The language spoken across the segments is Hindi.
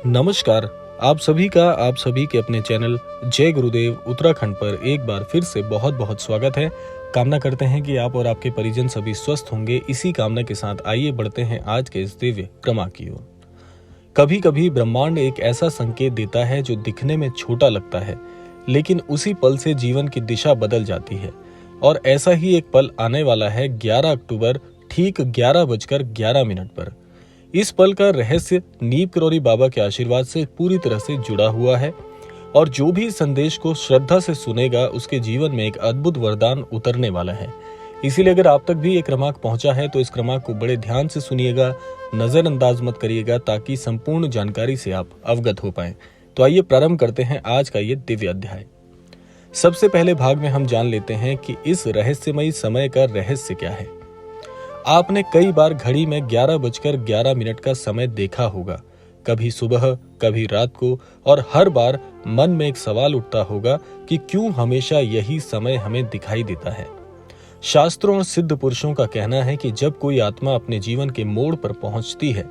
नमस्कार। आप सभी के अपने चैनल जय गुरुदेव उत्तराखंड पर एक बार फिर से बहुत बहुत स्वागत है। कामना करते हैं कि आप और आपके परिजन सभी स्वस्थ होंगे। इसी कामना के साथ आइए बढ़ते हैं आज के इस दिव्य क्रम की ओर। कभी कभी ब्रह्मांड एक ऐसा संकेत देता है जो दिखने में छोटा लगता है, लेकिन उसी पल से जीवन की दिशा बदल जाती है। और ऐसा ही एक पल आने वाला है 11 अक्टूबर ठीक 11:11 पर। इस पल का रहस्य नीम करौरी बाबा के आशीर्वाद से पूरी तरह से जुड़ा हुआ है और जो भी संदेश को श्रद्धा से सुनेगा उसके जीवन में एक अद्भुत वरदान उतरने वाला है। इसीलिए अगर आप तक भी ये क्रमांक पहुंचा है तो इस क्रमांक को बड़े ध्यान से सुनिएगा, नजरअंदाज मत करिएगा, ताकि संपूर्ण जानकारी से आप अवगत हो पाएं। तो आइए प्रारंभ करते हैं आज का ये दिव्य अध्याय। सबसे पहले भाग में हम जान लेते हैं कि इस रहस्यमयी समय का रहस्य क्या है। आपने कई बार घड़ी में 11:11 का समय देखा होगा, कभी सुबह कभी रात को, और हर बार मन में एक सवाल उठता होगा कि क्यों हमेशा यही समय हमें दिखाई देता है। शास्त्रों और सिद्ध पुरुषों का कहना है कि जब कोई आत्मा अपने जीवन के मोड़ पर पहुंचती है,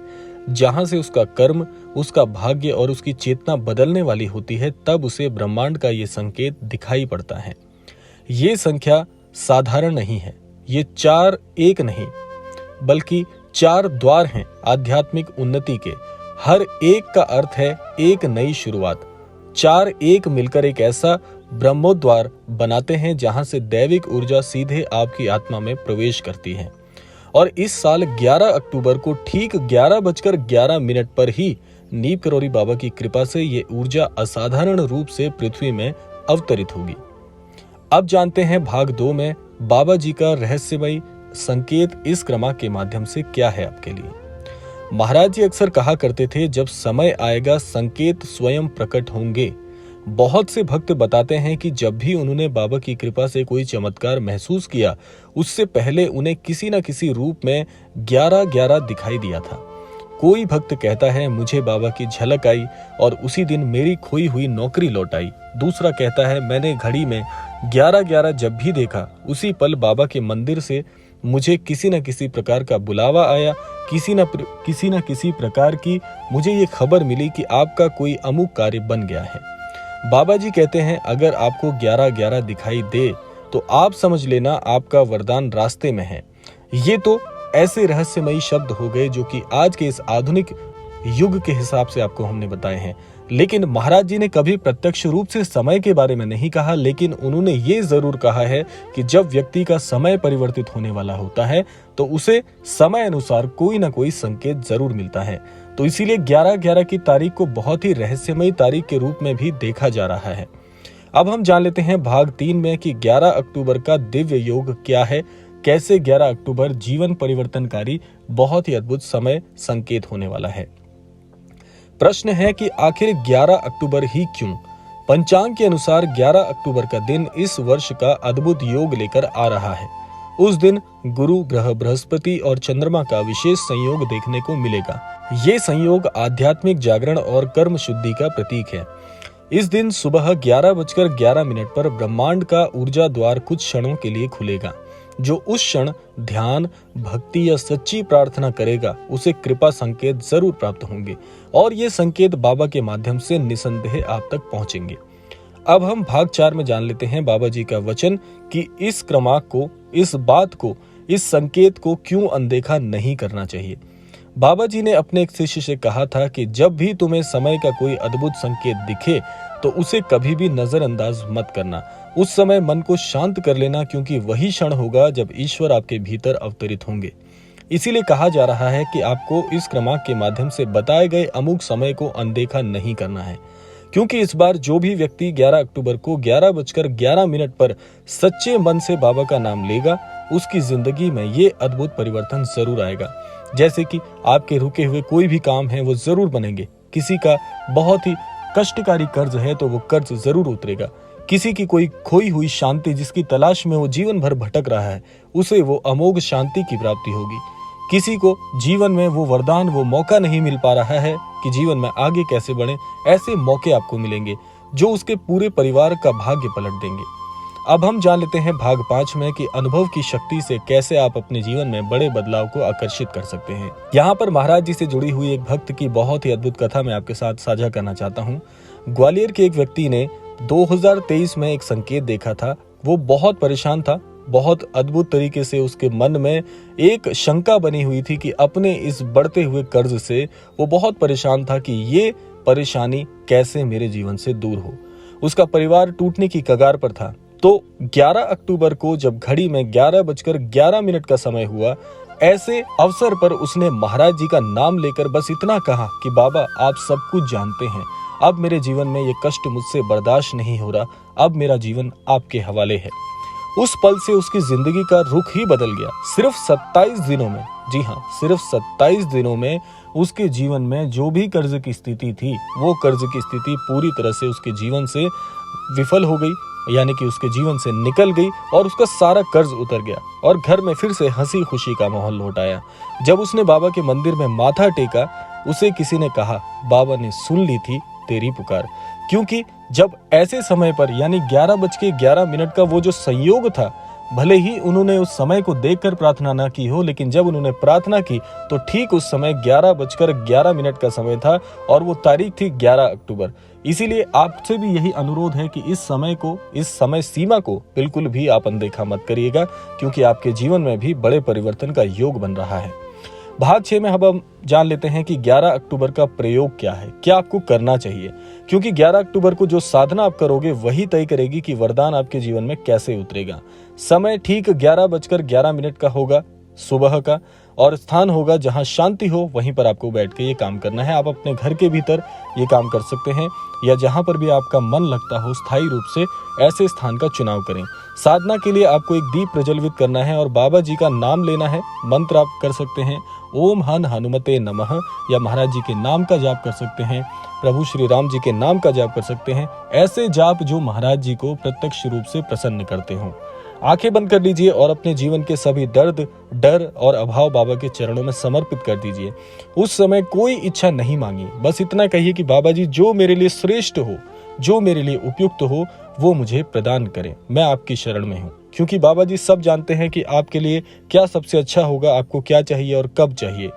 जहां से उसका कर्म, उसका भाग्य और उसकी चेतना बदलने वाली होती है, तब उसे ब्रह्मांड का ये संकेत दिखाई पड़ता है। ये संख्या साधारण नहीं है, ये 4 एक नहीं बल्कि 4 द्वार हैं आध्यात्मिक उन्नति के। हर एक का अर्थ है एक नई शुरुआत। 4 एक मिलकर एक ऐसा ब्रह्मोद्वार बनाते हैं जहां से दैविक ऊर्जा सीधे आपकी आत्मा में प्रवेश करती है। और इस साल 11 अक्टूबर को ठीक 11:11 पर ही नीम करौरी बाबा की कृपा से ये ऊर्जा असाधारण रूप से पृथ्वी में अवतरित होगी। अब जानते हैं भाग 2 में बाबा जी का रहस्यमयी संकेत इस क्रमांक के माध्यम से क्या है आपके लिए। महाराज जी अक्सर कहा करते थे, जब समय आएगा संकेत स्वयं प्रकट होंगे। बहुत से भक्त बताते हैं कि जब भी उन्होंने बाबा की कृपा से कोई चमत्कार महसूस किया, उससे पहले उन्हें किसी न किसी रूप में 11:11 दिखाई दिया था। कोई भक्त कहता है, मुझे बाबा की झलक आई और उसी दिन मेरी खोई हुई नौकरी लौट आई। दूसरा कहता है, मैंने घड़ी में 11:11 जब भी देखा, उसी पल बाबा के मंदिर से मुझे किसी न किसी प्रकार का बुलावा आया, किसी न किसी प्रकार की मुझे ये खबर मिली कि आपका कोई अमुक कार्य बन गया है। बाबा जी कहते हैं, अगर आपको 11:11 दिखाई दे तो आप समझ लेना आपका वरदान रास्ते में है। ये तो ऐसे रहस्यमयी शब्द हो गए जो कि आज के इस आधुनिक युग के हिसाब से आपको हमने बताए हैं। लेकिन महाराज जी ने कभी प्रत्यक्ष रूप से समय के बारे में नहीं कहा, लेकिन उन्होंने ये जरूर कहा है कि जब व्यक्ति का समय परिवर्तित होने वाला होता है तो उसे समय अनुसार कोई ना कोई संकेत जरूर मिलता है। तो इसीलिए 11:11 की तारीख को बहुत ही रहस्यमयी तारीख के रूप में भी देखा जा रहा है। अब हम जान लेते हैं भाग 3 में कि 11 अक्टूबर का दिव्य योग क्या है, कैसे 11 अक्टूबर जीवन परिवर्तनकारी बहुत ही अद्भुत समय संकेत होने वाला है। प्रश्न है कि आखिर 11 अक्टूबर ही क्यों? पंचांग के अनुसार 11 अक्टूबर का दिन इस वर्ष का अद्भुत योग लेकर आ रहा है। उस दिन गुरु ग्रह बृहस्पति और चंद्रमा का विशेष संयोग देखने को मिलेगा। ये संयोग आध्यात्मिक जागरण और कर्म शुद्धि का प्रतीक है। इस दिन सुबह 11:11 पर ब्रह्मांड का ऊर्जा द्वार कुछ क्षणों के लिए खुलेगा। जो उस क्षण ध्यान, भक्ति या सच्ची प्रार्थना करेगा उसे कृपा संकेत जरूर प्राप्त होंगे और ये संकेत बाबा के माध्यम से निसंदेह आप तक पहुंचेंगे। अब हम भाग 4 में जान लेते हैं बाबा जी का वचन कि इस क्रमांक को, इस बात को, इस संकेत को क्यों अनदेखा नहीं करना चाहिए। बाबा जी ने अपने एक शिष्य से कहा था कि जब भी तुम्हें समय का कोई अद्भुत संकेत दिखे तो उसे कभी भी नजरअंदाज मत करना। उस समय मन को शांत कर लेना, क्योंकि वही क्षण होगा जब ईश्वर आपके भीतर अवतरित होंगे। इसीलिए कहा जा रहा है कि आपको इस क्रमांक के माध्यम से बताए गए अमुक समय को अनदेखा नहीं करना है, क्योंकि इस बार जो भी व्यक्ति 11 अक्टूबर को 11:11 पर सच्चे मन से बाबा का नाम लेगा, उसकी जिंदगी में ये अद्भुत परिवर्तन जरूर आएगा। जैसे कि आपके रुके हुए कोई भी काम है वो जरूर बनेंगे। किसी का बहुत ही कष्टकारी कर्ज है तो वो कर्ज जरूर उतरेगा। किसी की कोई खोई हुई शांति जिसकी तलाश में वो जीवन भर भटक रहा है, उसे वो अमोघ शांति की प्राप्ति होगी। किसी को जीवन में वो वरदान, वो मौका नहीं मिल पा रहा है कि जीवन में आगे कैसे बढ़े, ऐसे मौके आपको मिलेंगे जो उसके पूरे परिवार का भाग्य पलट देंगे। अब हम जान लेते हैं भाग 5 में कि अनुभव की शक्ति से कैसे आप अपने जीवन में बड़े बदलाव को आकर्षित कर सकते हैं। यहाँ पर महाराज जी से जुड़ी हुई एक भक्त की बहुत ही अद्भुत कथा मैं आपके साथ साझा करना चाहता हूँ। ग्वालियर के एक व्यक्ति ने 2023 में एक संकेत देखा था। वो बहुत परेशान था। बहुत अद्भुत तरीके से उसके मन में एक शंका बनी हुई थी कि अपने इस बढ़ते हुए कर्ज से वो बहुत परेशान था कि ये परेशानी कैसे मेरे जीवन से दूर हो। उसका परिवार टूटने की कगार पर था। तो 11 अक्टूबर को जब घड़ी में 11:11 का समय हुआ, ऐसे अवसर पर उसने महाराज जी का नाम लेकर बस इतना कहा कि बाबा, आप सब कुछ जानते हैं, अब मेरे जीवन में ये कष्ट मुझसे बर्दाश्त नहीं हो रहा, अब मेरा जीवन आपके हवाले है। उस पल से उसकी जिंदगी का रुख ही बदल गया। सिर्फ 27 दिनों में, जी हाँ, सिर्फ 27 दिनों में उसके जीवन में जो भी कर्ज की स्थिति थी, वो कर्ज की स्थिति पूरी तरह से उसके जीवन से विफल हो गई, यानी कि उसके जीवन से निकल गई और उसका सारा कर्ज उतर गया और घर में फिर से हंसी खुशी का माहौल लौट आया। जब उसने बाबा के मंदिर में माथा टेका, उसे किसी ने कहा, बाबा ने सुन ली थी तेरी पुकार। क्योंकि जब ऐसे समय पर यानी 11:11 का वो जो संयोग था, भले ही उन्होंने उस समय को देखकर प्रार्थना ना की हो, लेकिन जब उन्होंने प्रार्थना की तो ठीक उस समय 11:11 का समय था और वो तारीख थी 11 अक्टूबर। इसीलिए आपसे भी यही अनुरोध है कि इस समय सीमा को बिल्कुल भी आप अनदेखा मत करिएगा, क्योंकि आपके जीवन में भी बड़े परिवर्तन का योग बन रहा है। भाग 6 में अब हम जान लेते हैं कि 11 अक्टूबर का प्रयोग क्या है, क्या आपको करना चाहिए, क्योंकि 11 अक्टूबर को जो साधना आप करोगे वही तय करेगी कि वरदान आपके जीवन में कैसे उतरेगा। समय ठीक 11:11 का होगा सुबह का, और स्थान होगा जहां शांति हो, वहीं पर आपको बैठ के ये काम करना है। आप अपने घर के भीतर ये काम कर सकते हैं या जहां पर भी आपका मन लगता हो, स्थायी रूप से ऐसे स्थान का चुनाव करें। साधना के लिए आपको एक दीप प्रज्वलित करना है और बाबा जी का नाम लेना है। मंत्र आप कर सकते हैं, ओम हन हनुमते नमः, या महाराज जी के नाम का जाप कर सकते हैं, प्रभु श्री राम जी के नाम का जाप कर सकते हैं। ऐसे जाप जो महाराज जी को प्रत्यक्ष रूप से प्रसन्न करते हों। आंखें बंद कर लीजिए और अपने जीवन के सभी दर्द, डर और अभाव बाबा के चरणों में समर्पित कर दीजिए। उस समय कोई इच्छा नहीं मांगी, बस इतना कहिए कि बाबा जी, जो मेरे लिए श्रेष्ठ हो, जो मेरे लिए उपयुक्त हो, वो मुझे प्रदान करें। मैं आपकी शरण में हूँ, क्योंकि बाबा जी सब जानते हैं कि आपके लिए क्या सबसे अच्छा होगा, आपको क्या चाहिए और कब चाहिए।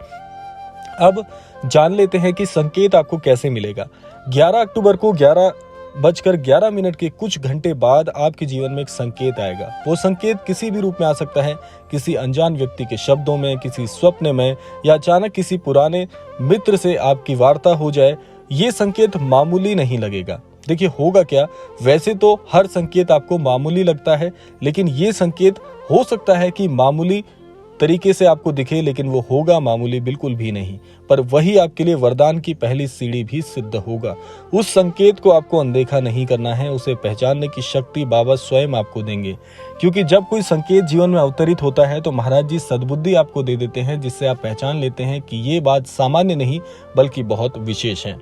अब जान लेते हैं कि संकेत आपको कैसे मिलेगा। 11 अक्टूबर को 11:11 के कुछ घंटे बाद आपके जीवन में एक संकेत आएगा। वो संकेत किसी भी रूप में आ सकता है, किसी अनजान व्यक्ति के शब्दों में, किसी स्वप्न में, या अचानक किसी पुराने मित्र से आपकी वार्ता हो जाए। ये संकेत मामूली नहीं लगेगा। देखिए होगा क्या, वैसे तो हर संकेत आपको मामूली लगता है, लेकिन ये संकेत हो सकता है कि मामूली तरीके से आपको दिखे, लेकिन वो होगा मामूली बिल्कुल भी नहीं, पर वही आपके लिए वरदान की पहली सीढ़ी भी सिद्ध होगा। उस संकेत को आपको अनदेखा नहीं करना है, उसे पहचानने की शक्ति बाबा स्वयं आपको देंगे। क्योंकि जब कोई संकेत जीवन में अवतरित होता है तो महाराज जी सद्बुद्धि आपको दे देते हैं, जिससे आप पहचान लेते हैं कि ये बात सामान्य नहीं बल्कि बहुत विशेष है।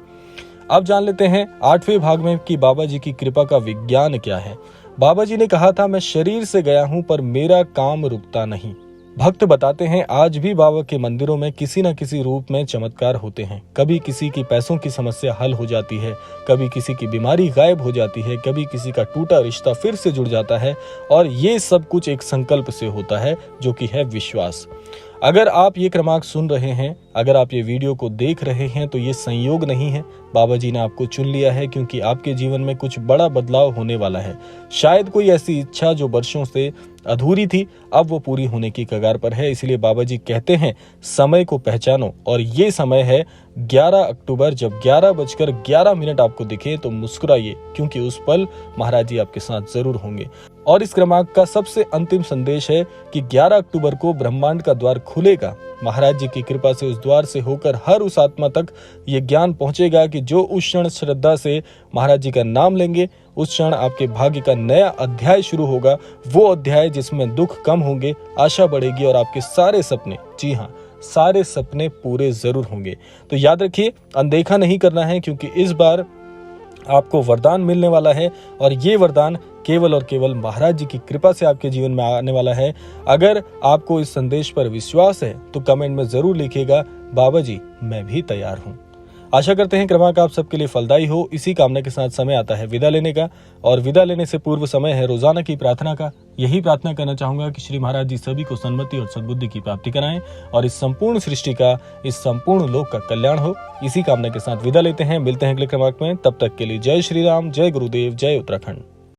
अब जान लेते हैं 8वें भाग में कि बाबा जी की कृपा का विज्ञान क्या है। बाबा जी ने कहा था, मैं शरीर से गया हूं पर मेरा काम रुकता नहीं। भक्त बताते हैं आज भी बाबा के मंदिरों में किसी न किसी रूप में चमत्कार होते हैं। कभी किसी की पैसों की समस्या हल हो जाती है, कभी किसी की बीमारी गायब हो जाती है, कभी किसी का टूटा रिश्ता फिर से जुड़ जाता है, और ये सब कुछ एक संकल्प से होता है, जो कि है विश्वास। अगर आप ये क्रमांक सुन रहे हैं, अगर आप ये वीडियो को देख रहे हैं, तो ये संयोग नहीं है, बाबा जी ने आपको चुन लिया है, क्योंकि आपके जीवन में कुछ बड़ा बदलाव होने वाला है। शायद कोई ऐसी इच्छा जो वर्षों से अधूरी थी, अब वो पूरी होने की कगार पर है। इसलिए बाबा जी कहते हैं, समय को पहचानो, और ये समय है 11 अक्टूबर। जब 11:11 आपको दिखे तो मुस्कुराइए, क्योंकि उस पल महाराज जी आपके साथ जरूर होंगे। और इस क्रमांक का सबसे अंतिम संदेश है कि 11 अक्टूबर को ब्रह्मांड का द्वार खुलेगा। महाराज जी की कृपा से उस द्वार से होकर हर उस आत्मा तक ये ज्ञान पहुंचेगा कि जो उस क्षण श्रद्धा से महाराज जी का नाम लेंगे, उस क्षण आपके भाग्य का नया अध्याय शुरू होगा। वो अध्याय जिसमें दुख कम होंगे, आशा बढ़ेगी और आपके सारे सपने, जी हाँ, सारे सपने पूरे जरूर होंगे। तो याद रखिए, अनदेखा नहीं करना है, क्योंकि इस बार आपको वरदान मिलने वाला है, और ये वरदान केवल और केवल महाराज जी की कृपा से आपके जीवन में आने वाला है। अगर आपको इस संदेश पर विश्वास है तो कमेंट में जरूर लिखिएगा, बाबा जी मैं भी तैयार हूँ। आशा करते हैं क्रमांक आप सबके लिए फलदायी हो। इसी कामना के साथ समय आता है विदा लेने का, और विदा लेने से पूर्व समय है रोजाना की प्रार्थना का। यही प्रार्थना करना चाहूंगा कि श्री महाराज जी सभी को सन्मति और सद्बुद्धि की प्राप्ति कराएं और इस संपूर्ण सृष्टि का, इस संपूर्ण लोक का कल्याण हो। इसी कामना के साथ विदा लेते हैं, मिलते हैं अगले क्रमांक में। तब तक के लिए जय श्री राम, जय गुरुदेव, जय उत्तराखंड।